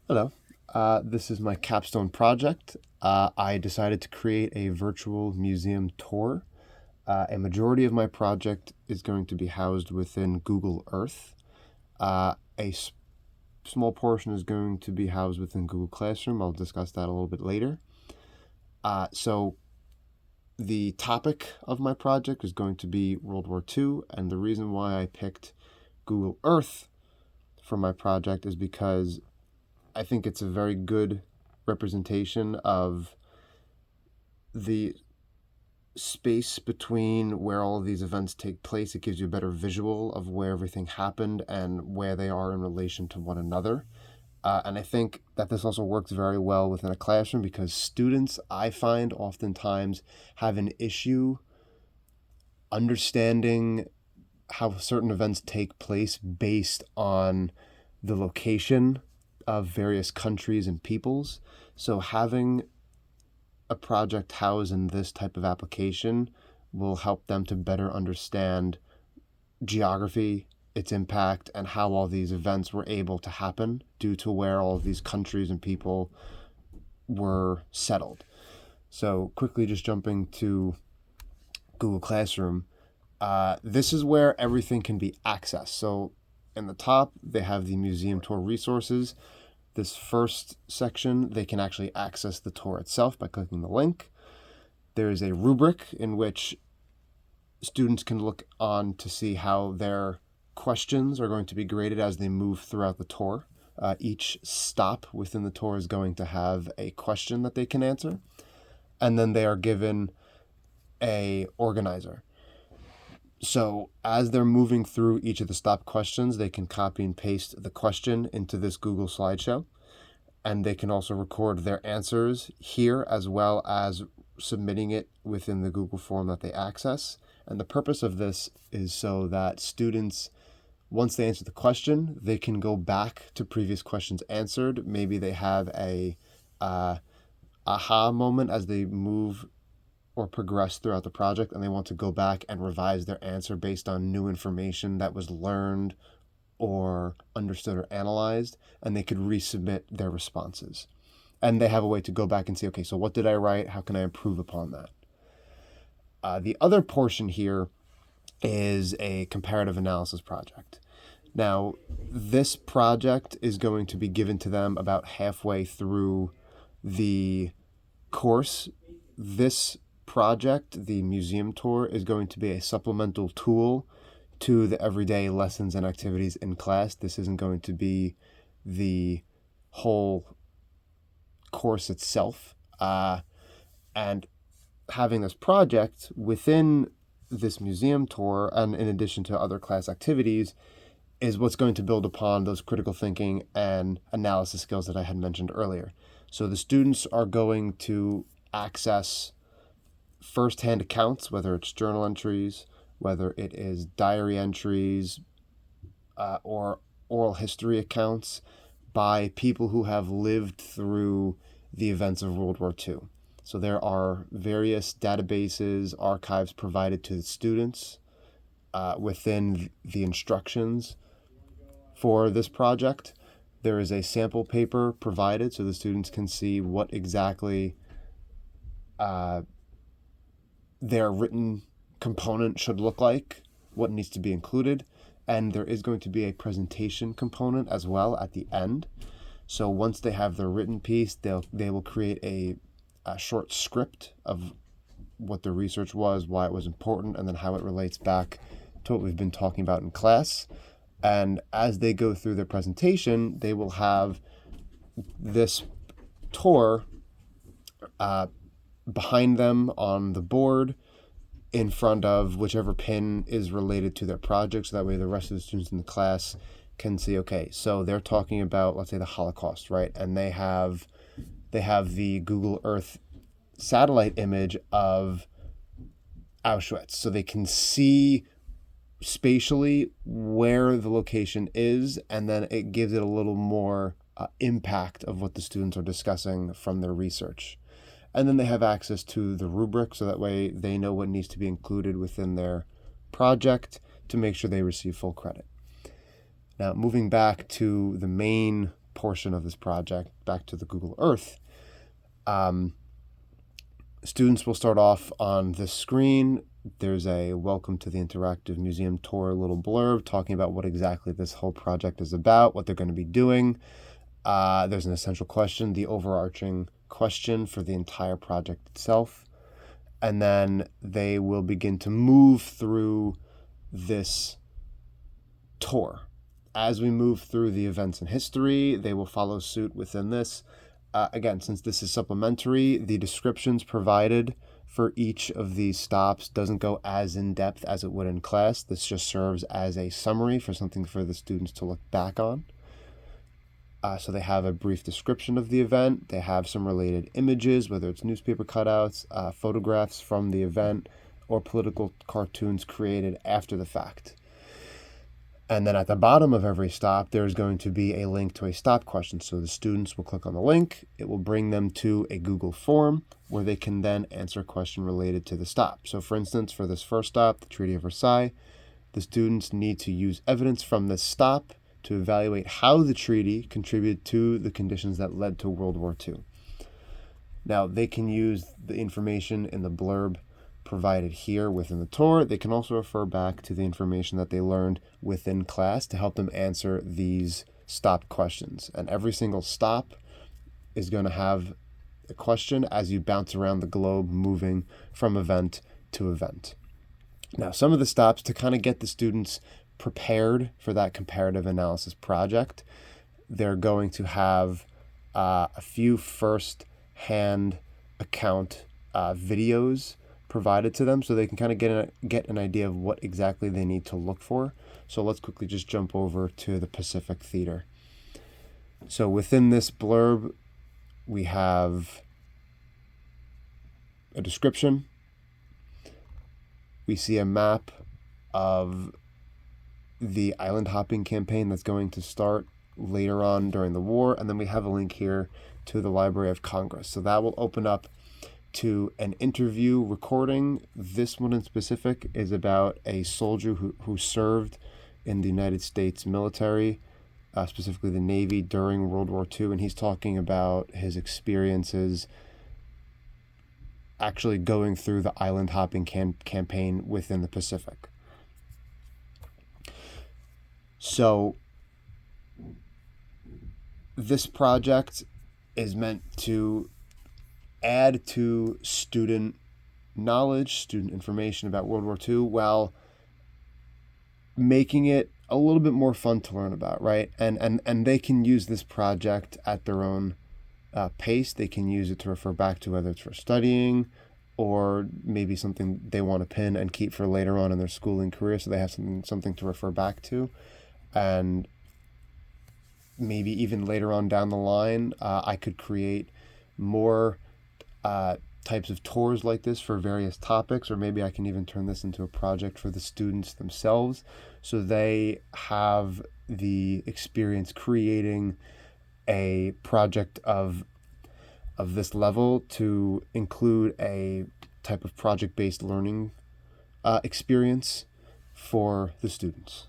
Hello. This is my Capstone project. I decided to create a virtual museum tour. A majority of my project is going to be housed within Google Earth. A small portion is going to be housed within Google Classroom. I'll discuss that a little bit later. So the topic of my project is going to be World War II, and the reason why I picked Google Earth for my project is because I think it's a very good representation of the space between where all of these events take place. It gives you a better visual of where everything happened and where they are in relation to one another. And I think that this also works very well within a classroom because students, I find, oftentimes have an issue understanding how certain events take place based on the location of various countries and peoples. So having a project housed in this type of application will help them to better understand geography, its impact, and how all these events were able to happen due to where all of these countries and people were settled. So quickly just jumping to Google Classroom, this is where everything can be accessed. So in the top, they have the museum tour resources. This first section, they can actually access the tour itself by clicking the link. There is a rubric in which students can look on to see how their questions are going to be graded as they move throughout the tour. Each stop within the tour is going to have a question that they can answer, and then they are given a organizer. So as they're moving through each of the stop questions, they can copy and paste the question into this Google slideshow. And they can also record their answers here as well as submitting it within the Google form that they access. And the purpose of this is so that students, once they answer the question, they can go back to previous questions answered. Maybe they have a aha moment as they move or progress throughout the project and they want to go back and revise their answer based on new information that was learned or understood or analyzed, and they could resubmit their responses. And they have a way to go back and say, okay, so what did I write? How can I improve upon that? The other portion here is a comparative analysis project. Now, this project is going to be given to them about halfway through the course. This project, the museum tour, is going to be a supplemental tool to the everyday lessons and activities in class. This isn't going to be the whole course itself. And having this project within this museum tour, and in addition to other class activities, is what's going to build upon those critical thinking and analysis skills that I had mentioned earlier. So the students are going to access firsthand accounts, whether it's journal entries, whether it is diary entries, or oral history accounts by people who have lived through the events of World War II. So there are various databases, archives provided to the students within the instructions for this project. There is a sample paper provided so the students can see what exactly their written component should look like, what needs to be included, and there is going to be a presentation component as well at the end. So once they have their written piece, they will create a short script of what the research was, why it was important, and then how it relates back to what we've been talking about in class. And as they go through their presentation, they will have this tour behind them on the board in front of whichever pin is related to their project, so that way the rest of the students in the class can see, okay, so they're talking about, let's say, the Holocaust, right? And they have the Google Earth satellite image of Auschwitz, so they can see spatially where the location is, and then it gives it a little more impact of what the students are discussing from their research. And then they have access to the rubric, so that way they know what needs to be included within their project to make sure they receive full credit. Now, moving back to the main portion of this project back to the Google Earth, students will start off on this screen. There's a welcome to the interactive museum tour little blurb talking about what exactly this whole project is about, what they're going to be doing. There's an essential question, the overarching question for the entire project itself. And then they will begin to move through this tour. As we move through the events in history, they will follow suit within this. Again, since this is supplementary, the descriptions provided for each of these stops doesn't go as in depth as it would in class. This just serves as a summary for something for the students to look back on. So they have a brief description of the event. They have some related images, whether it's newspaper cutouts, photographs from the event, or political cartoons created after the fact. And then at the bottom of every stop, there's going to be a link to a stop question. So the students will click on the link. It will bring them to a Google form where they can then answer a question related to the stop. So for instance, for this first stop, the Treaty of Versailles, the students need to use evidence from this stop to evaluate how the treaty contributed to the conditions that led to World War II. Now, they can use the information in the blurb provided here within the tour. They can also refer back to the information that they learned within class to help them answer these stop questions. And every single stop is going to have a question as you bounce around the globe, moving from event to event. Now, some of the stops, to kind of get the students prepared for that comparative analysis project, they're going to have a few first-hand account videos provided to them so they can kind of get an idea of what exactly they need to look for. So let's quickly just jump over to the Pacific Theater. So within this blurb, we have a description. We see a map of the island hopping campaign that's going to start later on during the war. And then we have a link here to the Library of Congress. So that will open up to an interview recording. This one in specific is about a soldier who served in the United States military, specifically the Navy, during World War II. And he's talking about his experiences actually going through the island hopping campaign within the Pacific. So this project is meant to add to student knowledge, student information about World War II, while making it a little bit more fun to learn about, right? And they can use this project at their own pace. They can use it to refer back to, whether it's for studying or maybe something they want to pin and keep for later on in their schooling career, so they have something to refer back to. And maybe even later on down the line, I could create more types of tours like this for various topics, or maybe I can even turn this into a project for the students themselves, so they have the experience creating a project of this level to include a type of project-based learning experience for the students.